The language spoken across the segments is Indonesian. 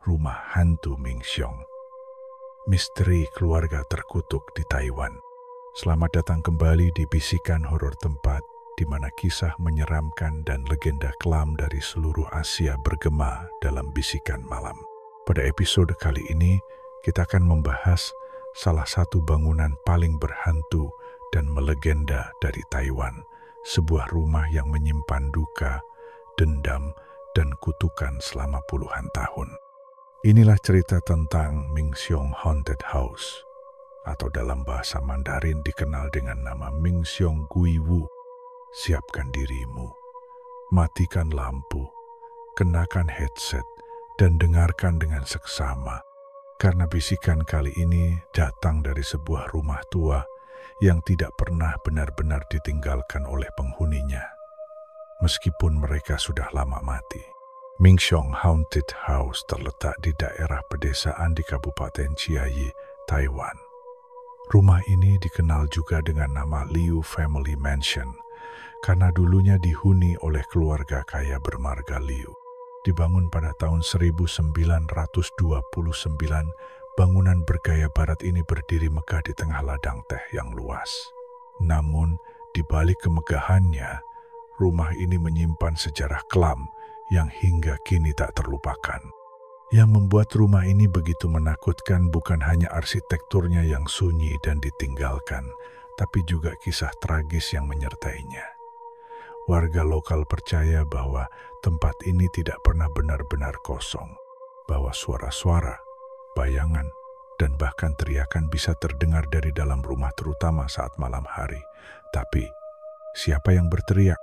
Rumah Hantu Ming Xiong. Misteri keluarga terkutuk di Taiwan. Selamat datang kembali di Bisikan Horor, tempat di mana kisah menyeramkan dan legenda kelam dari seluruh Asia bergema dalam bisikan malam. Pada episode kali ini, kita akan membahas salah satu bangunan paling berhantu dan melegenda dari Taiwan, sebuah rumah yang menyimpan duka, dendam, dan kutukan selama puluhan tahun. Inilah cerita tentang Ming Xiong Haunted House, atau dalam bahasa Mandarin dikenal dengan nama Ming Xiong Gui Wu. Siapkan dirimu, matikan lampu, kenakan headset, dan dengarkan dengan seksama. Karena bisikan kali ini datang dari sebuah rumah tua yang tidak pernah benar-benar ditinggalkan oleh penghuninya, meskipun mereka sudah lama mati. Ming Xiong Haunted House terletak di daerah pedesaan di Kabupaten Chiayi, Taiwan. Rumah ini dikenal juga dengan nama Liu Family Mansion karena dulunya dihuni oleh keluarga kaya bermarga Liu. Dibangun pada tahun 1929, bangunan bergaya barat ini berdiri megah di tengah ladang teh yang luas. Namun, di balik kemegahannya, rumah ini menyimpan sejarah kelam yang hingga kini tak terlupakan. Yang membuat rumah ini begitu menakutkan bukan hanya arsitekturnya yang sunyi dan ditinggalkan, tapi juga kisah tragis yang menyertainya. Warga lokal percaya bahwa tempat ini tidak pernah benar-benar kosong, bahwa suara-suara, bayangan, dan bahkan teriakan bisa terdengar dari dalam rumah, terutama saat malam hari. Tapi, siapa yang berteriak?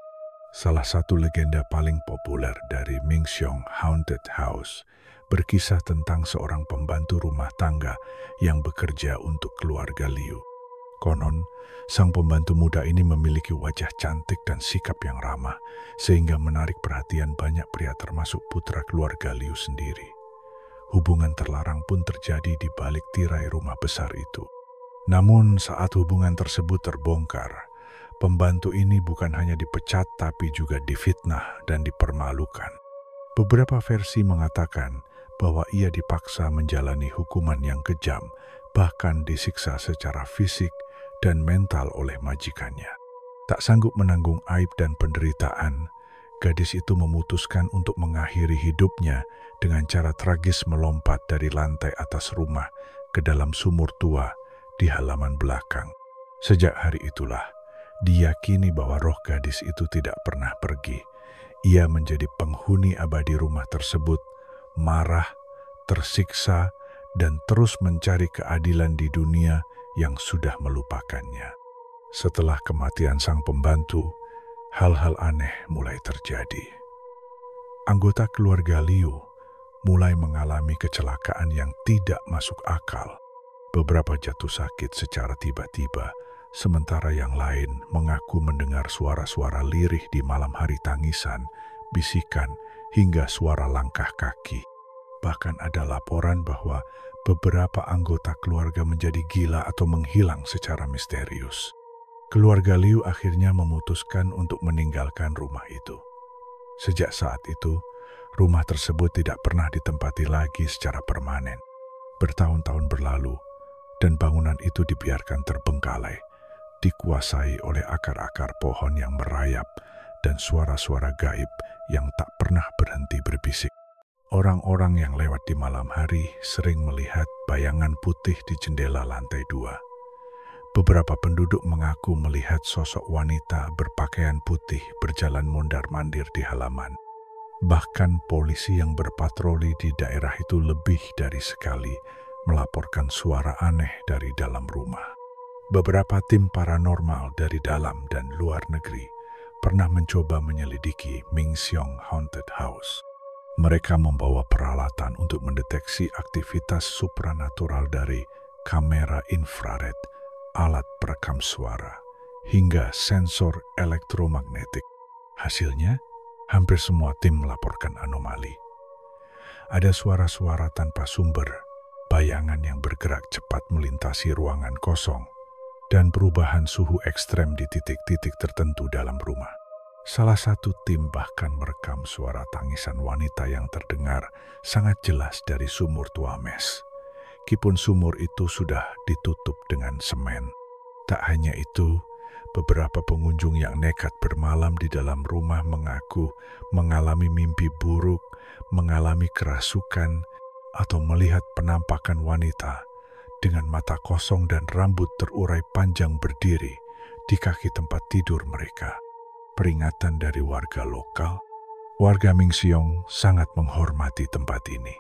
Salah satu legenda paling populer dari Ming Xiong Haunted House berkisah tentang seorang pembantu rumah tangga yang bekerja untuk keluarga Liu. Konon, sang pembantu muda ini memiliki wajah cantik dan sikap yang ramah, sehingga menarik perhatian banyak pria termasuk putra keluarga Liu sendiri. Hubungan terlarang pun terjadi di balik tirai rumah besar itu. Namun saat hubungan tersebut terbongkar, pembantu ini bukan hanya dipecat tapi juga difitnah dan dipermalukan. Beberapa versi mengatakan bahwa ia dipaksa menjalani hukuman yang kejam, bahkan disiksa secara fisik dan mental oleh majikannya. Tak sanggup menanggung aib dan penderitaan, gadis itu memutuskan untuk mengakhiri hidupnya dengan cara tragis melompat dari lantai atas rumah ke dalam sumur tua di halaman belakang. Sejak hari itulah, diyakini bahwa roh gadis itu tidak pernah pergi. Ia menjadi penghuni abadi rumah tersebut, marah, tersiksa, dan terus mencari keadilan di dunia yang sudah melupakannya. Setelah kematian sang pembantu, hal-hal aneh mulai terjadi. Anggota keluarga Liu mulai mengalami kecelakaan yang tidak masuk akal. Beberapa jatuh sakit secara tiba-tiba, sementara yang lain mengaku mendengar suara-suara lirih di malam hari, tangisan, bisikan, hingga suara langkah kaki. Bahkan ada laporan bahwa beberapa anggota keluarga menjadi gila atau menghilang secara misterius. Keluarga Liu akhirnya memutuskan untuk meninggalkan rumah itu. Sejak saat itu, rumah tersebut tidak pernah ditempati lagi secara permanen. Bertahun-tahun berlalu, dan bangunan itu dibiarkan terbengkalai, dikuasai oleh akar-akar pohon yang merayap dan suara-suara gaib yang tak pernah berhenti berbisik. Orang-orang yang lewat di malam hari sering melihat bayangan putih di jendela lantai 2. Beberapa penduduk mengaku melihat sosok wanita berpakaian putih berjalan mondar-mandir di halaman. Bahkan polisi yang berpatroli di daerah itu lebih dari sekali melaporkan suara aneh dari dalam rumah. Beberapa tim paranormal dari dalam dan luar negeri pernah mencoba menyelidiki Ming Xiong Haunted House. Mereka membawa peralatan untuk mendeteksi aktivitas supranatural dari kamera infrared, alat perekam suara, hingga sensor elektromagnetik. Hasilnya, hampir semua tim melaporkan anomali. Ada suara-suara tanpa sumber, bayangan yang bergerak cepat melintasi ruangan kosong, dan perubahan suhu ekstrem di titik-titik tertentu dalam rumah. Salah satu tim bahkan merekam suara tangisan wanita yang terdengar sangat jelas dari sumur Tuames. Meskipun sumur itu sudah ditutup dengan semen. Tak hanya itu, beberapa pengunjung yang nekat bermalam di dalam rumah mengaku mengalami mimpi buruk, mengalami kerasukan, atau melihat penampakan wanita dengan mata kosong dan rambut terurai panjang berdiri di kaki tempat tidur mereka. Peringatan dari warga lokal, warga Mingxiong sangat menghormati tempat ini.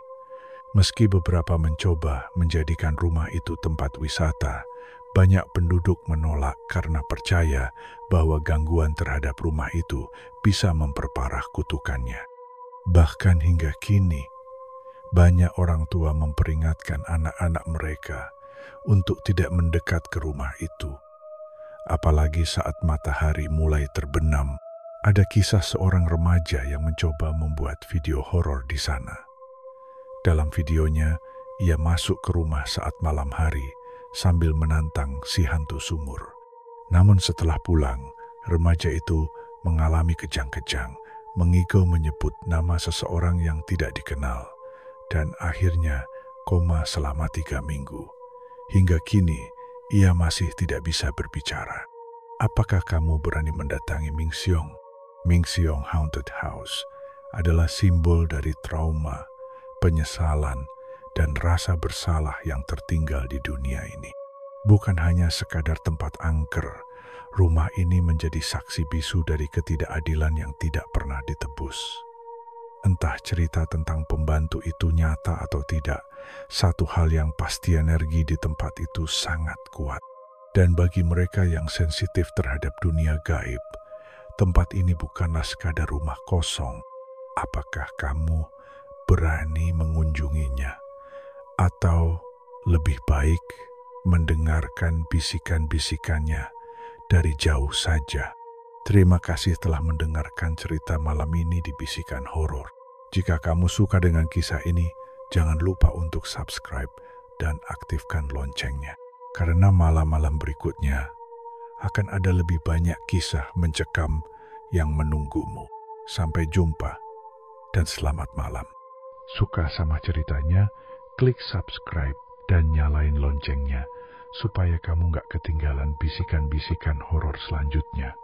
Meski beberapa mencoba menjadikan rumah itu tempat wisata, banyak penduduk menolak karena percaya bahwa gangguan terhadap rumah itu bisa memperparah kutukannya. Bahkan hingga kini, banyak orang tua memperingatkan anak-anak mereka untuk tidak mendekat ke rumah itu. Apalagi saat matahari mulai terbenam, ada kisah seorang remaja yang mencoba membuat video horor di sana. Dalam videonya, ia masuk ke rumah saat malam hari sambil menantang si hantu sumur. Namun setelah pulang, remaja itu mengalami kejang-kejang, mengigau menyebut nama seseorang yang tidak dikenal, dan akhirnya koma selama 3 minggu. Hingga kini, ia masih tidak bisa berbicara. Apakah kamu berani mendatangi Mingxiong? Mingxiong Haunted House adalah simbol dari trauma, penyesalan, dan rasa bersalah yang tertinggal di dunia ini. Bukan hanya sekadar tempat angker, rumah ini menjadi saksi bisu dari ketidakadilan yang tidak pernah ditebus. Entah cerita tentang pembantu itu nyata atau tidak, satu hal yang pasti energi di tempat itu sangat kuat. Dan bagi mereka yang sensitif terhadap dunia gaib, tempat ini bukanlah sekadar rumah kosong. Apakah kamu berani mengunjunginya? Atau lebih baik mendengarkan bisikan-bisikannya dari jauh saja? Terima kasih telah mendengarkan cerita malam ini di Bisikan Horor. Jika kamu suka dengan kisah ini, jangan lupa untuk subscribe dan aktifkan loncengnya. Karena malam-malam berikutnya akan ada lebih banyak kisah mencekam yang menunggumu. Sampai jumpa dan selamat malam. Suka sama ceritanya? Klik subscribe dan nyalain loncengnya supaya kamu gak ketinggalan bisikan-bisikan horor selanjutnya.